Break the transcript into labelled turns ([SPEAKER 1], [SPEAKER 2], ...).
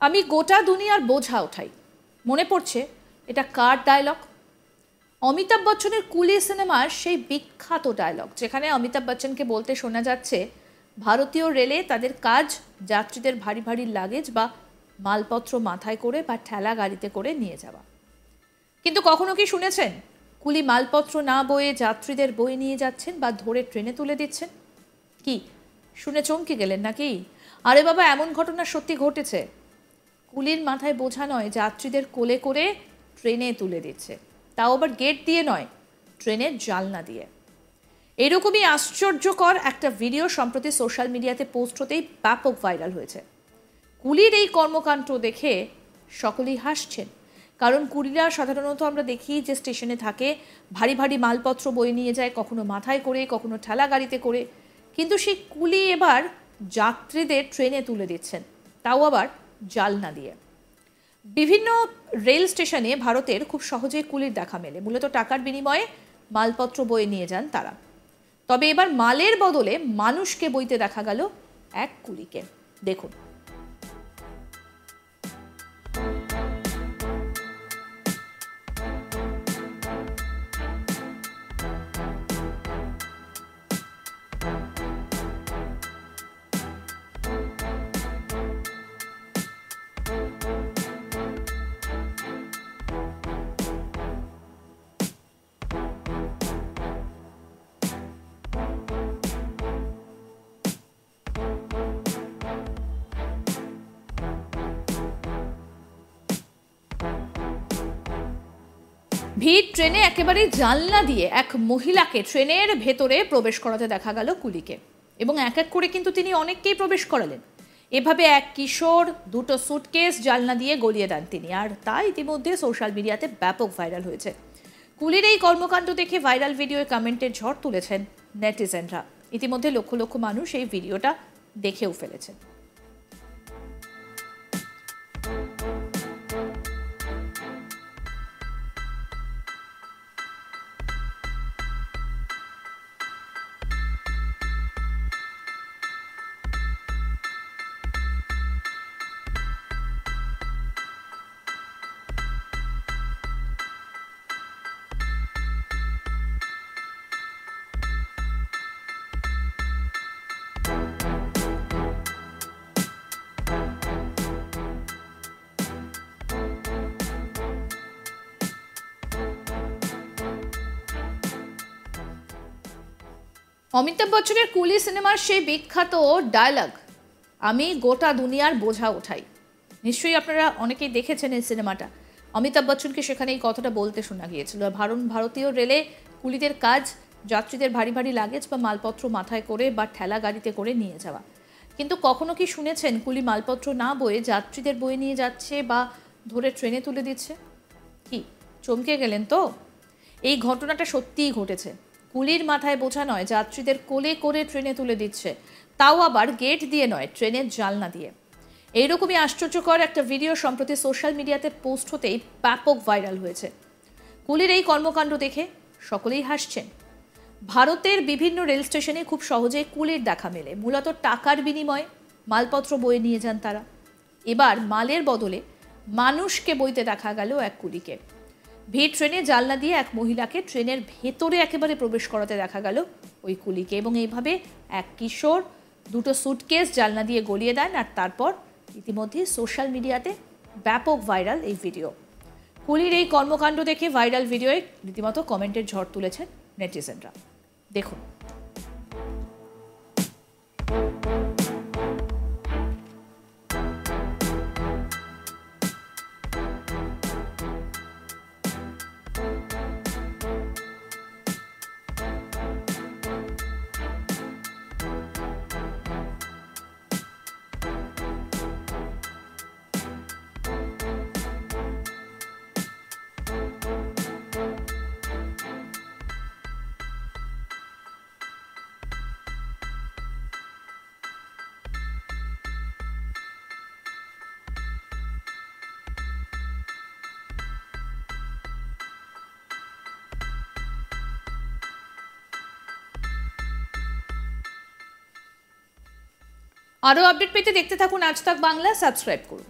[SPEAKER 1] আমি গোটা দুনিয়ার বোঝা ওঠাই। মনে পড়ছে এটা কার ডায়লগ? অমিতাভ বচ্চনের কুলি সিনেমার সেই বিখ্যাত ডায়লগ, যেখানে অমিতাভ বচ্চনকে বলতে শোনা যাচ্ছে ভারতীয় রেলে তাদের কাজ যাত্রীদের ভারী ভারী লাগেজ বা মালপত্র মাথায় করে বা ঠেলা গাড়িতে করে নিয়ে যাওয়া। কিন্তু কখনো কি শুনেছেন কুলি মালপত্র না বয়ে যাত্রীদের বয়ে নিয়ে যাচ্ছেন বা ধরে ট্রেনে তুলে দিচ্ছেন? কি শুনে চমকে গেলেন নাকি? আরে বাবা, এমন ঘটনা সত্যি ঘটেছে। কুলির মাথায় বোঝা নয়, যাত্রীদের কোলে করে ট্রেনে তুলে দিচ্ছে, তাও আবার গেট দিয়ে নয়, ট্রেনের জানলা দিয়ে। এরকমই আশ্চর্যকর একটা ভিডিও সম্প্রতি সোশ্যাল মিডিয়াতে পোস্ট হতেই ব্যাপক ভাইরাল হয়েছে। কুলির এই কর্মকাণ্ড দেখে সকলেই হাসছেন, কারণ কুলিরা সাধারণত আমরা দেখি যে স্টেশনে থাকে, ভারী ভারী মালপত্র বয়ে নিয়ে যায়, কখনো মাথায় করে, কখনো ঠেলা গাড়িতে করে। কিন্তু সেই কুলি এবার যাত্রীদের ট্রেনে তুলে দিচ্ছেন, তাও আবার জানলা দিয়ে। বিভিন্ন রেল স্টেশনে ভারতের খুব সহজেই কুলির দেখা মেলে। মূলত টাকার বিনিময়ে মালপত্র বয়ে নিয়ে যান তারা। তবে এবার মালের বদলে মানুষকে বইতে দেখা গেল এক কুলিকে। দেখুন। ভিড় ট্রেনে একেবারে জানলা দিয়ে এক মহিলাকে ট্রেনের ভেতরে প্রবেশ করাতে দেখা গেল কুলিকে, এবং এক এক করে কিন্তু তিনি অনেককেই প্রবেশ করালেন। এভাবে এক কিশোর দুটো সুটকেস জানলা দিয়ে গলিয়ে দেন তিনি, আর তা ইতিমধ্যে সোশ্যাল মিডিয়াতে ব্যাপক ভাইরাল হয়েছে। কুলির এই কর্মকাণ্ড দেখে ভাইরাল ভিডিওয় কমেন্টের ঝড় তুলেছেন নেটিজেনরা। ইতিমধ্যে লক্ষ লক্ষ মানুষ এই ভিডিওটা দেখেও ফেলেছেন। অমিতাভ বচ্চনের কুলি সিনেমার সেই বিখ্যাত ডায়লগ, আমি গোটা দুনিয়ার বোঝা ওঠাই। নিশ্চয়ই আপনারা অনেকেই দেখেছেন এই সিনেমাটা। অমিতাভ বচ্চনকে সেখানে এই কথাটা বলতে শোনা গিয়েছিল। ভারতীয় রেলে কুলিদের কাজ যাত্রীদের ভারী ভারী লাগেজ বা মালপত্র মাথায় করে বা ঠেলা গাড়িতে করে নিয়ে যাওয়া। কিন্তু কখনো কি শুনেছেন কুলি মালপত্র না বয়ে যাত্রীদের বয়ে নিয়ে যাচ্ছে বা ধরে ট্রেনে তুলে দিচ্ছে? কি চমকে গেলেন তো? এই ঘটনাটা সত্যিই ঘটেছে। কুলির মাথায় বোঝা নয়, যাত্রীদের কোলে করে ট্রেনে তুলে দিচ্ছে, তাও আবার গেট দিয়ে নয়, ট্রেনের জানলা দিয়ে। এইরকমই আশ্চর্যকর একটা ভিডিও সম্প্রতি সোশ্যাল মিডিয়াতে পোস্ট হতেই ব্যাপক ভাইরাল হয়েছে। কুলির এই কর্মকাণ্ড দেখে সকলেই হাসছেন। ভারতের বিভিন্ন রেল স্টেশনে খুব সহজেই কুলির দেখা মেলে। মূলত টাকার বিনিময়ে মালপত্র বয়ে নিয়ে যান তারা। এবার মালের বদলে মানুষকে বইতে দেখা গেল এক কুলিকে। ভিড় ট্রেনে জানলা দিয়ে এক মহিলাকে ট্রেনের ভেতরে একেবারে প্রবেশ করাতে দেখা গেল ওই কুলিকে, এবং এইভাবে এক কিশোর দুটো সুটকেস জানলা দিয়ে গলিয়ে দেন। আর তারপর ইতিমধ্যে সোশ্যাল মিডিয়াতে ব্যাপক ভাইরাল এই ভিডিও। কুলির এই কর্মকাণ্ড দেখে ভাইরাল ভিডিওয়ে রীতিমতো কমেন্টের ঝড় তুলেছেন নেটিজেনরা। দেখুন। আরও আপডেট পেতে দেখতে থাকুন আজ তাক বাংলা, সাবস্ক্রাইব করুন।